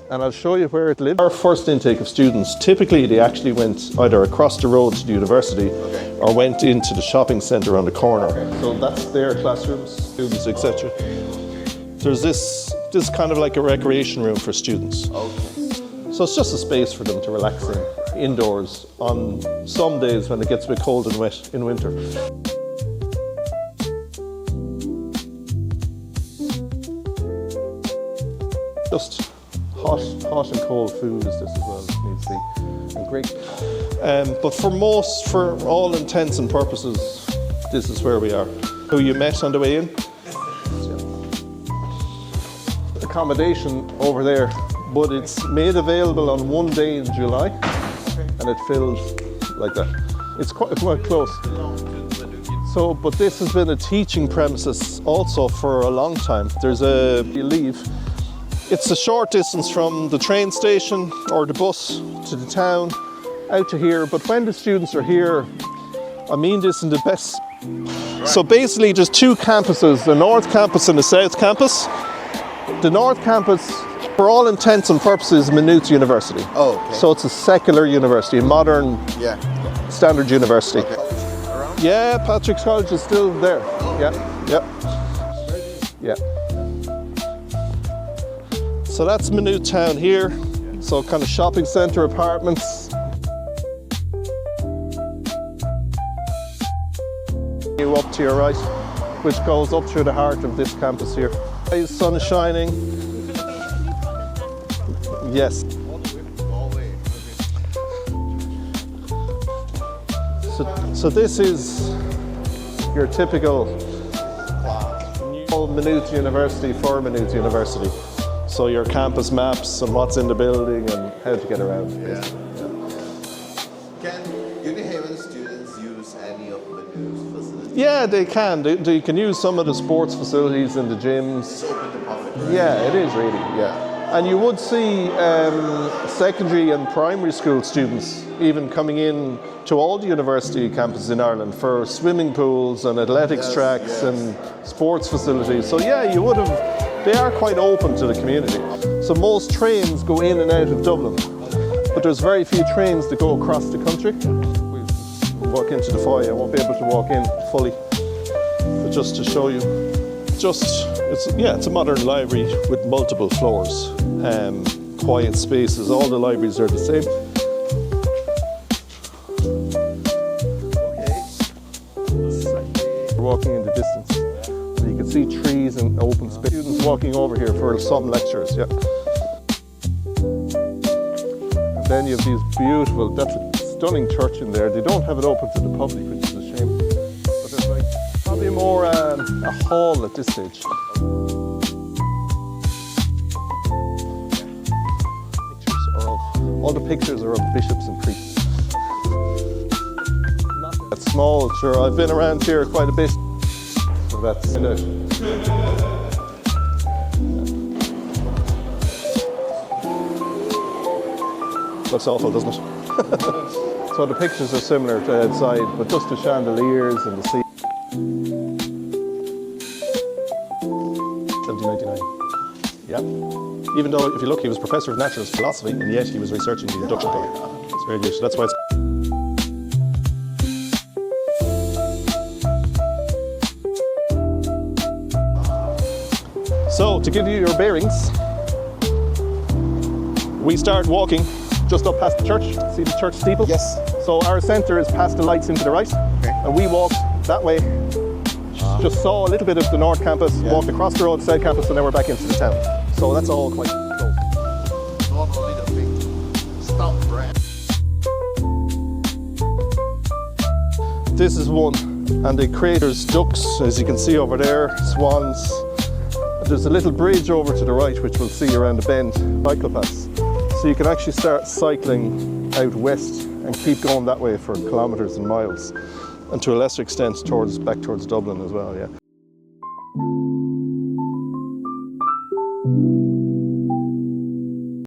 and I'll show you where it lives. Our first intake of students, typically they actually went either across the road to the university or went into the shopping centre on the corner. So that's their classrooms, students, etc. There's this kind of like a recreation room for students. So it's just a space for them to relax in, indoors, on some days when it gets a bit cold and wet in winter. Just hot and cold food is this as well, it needs to be, and great. But for all intents and purposes, this is where we are. Who you met on the way in? Accommodation over there, but it's made available on one day in July, and it fills like that. It's quite close. So, but this has been a teaching premises also for a long time. You leave. It's a short distance from the train station or the bus to the town, out to here. But when the students are here, I mean this in the best. So basically there's two campuses, the North Campus and the South Campus. The North Campus, for all intents and purposes, is Maynooth University. Oh, okay. So it's a secular university, a modern standard university. Okay. Yeah, Patrick's College is still there. Yeah. So that's Maynooth town here. So kind of shopping centre, apartments. You up to your right, which goes up through the heart of this campus here. The sun is shining. Yes. So this is your typical Maynooth University for Maynooth University. So your campus maps and what's in the building and how to get around. Can Unihaven students use any of Maynooth's facilities? Yeah, they can. They can use some of the sports facilities and the gyms. It's open to public. Yeah, it is really, And you would see secondary and primary school students even coming in to all the university campuses in Ireland for swimming pools and athletics tracks and sports facilities. So yeah, you would have. They are quite open to the community. So most trains go in and out of Dublin, but there's very few trains that go across the country. We'll walk into the foyer. I won't be able to walk in fully, but just to show you. It's a modern library with multiple floors, quiet spaces. All the libraries are the same. We're walking in the distance. You can see trees and open space. Students walking over here for some lectures, And then you have these beautiful, that's a stunning church in there. They don't have it open to the public, which is a shame. But there's probably more a hall at this stage. All the pictures are of bishops and priests. Not that small, sure. I've been around here quite a bit. That's it. Looks awful, doesn't it? So the pictures are similar to outside, but just the chandeliers and the sea. 1799. Yeah. Even though, if you look, he was professor of naturalist philosophy, and yet he was researching the induction theory. It's very good. So that's why it's. So, to give you your bearings, we start walking just up past the church. See the church steeple? Yes. So our centre is past the lights into the right, and we walked that way. Just saw a little bit of the North Campus, walked across the road to the South Campus, and then we're back into the town. So that's all quite close. Normally the big stout brand. This is one, and the crater's ducks, as you can see over there, swans. There's a little bridge over to the right which we'll see around the bend, cycle paths. So you can actually start cycling out west and keep going that way for kilometres and miles, and to a lesser extent back towards Dublin as well,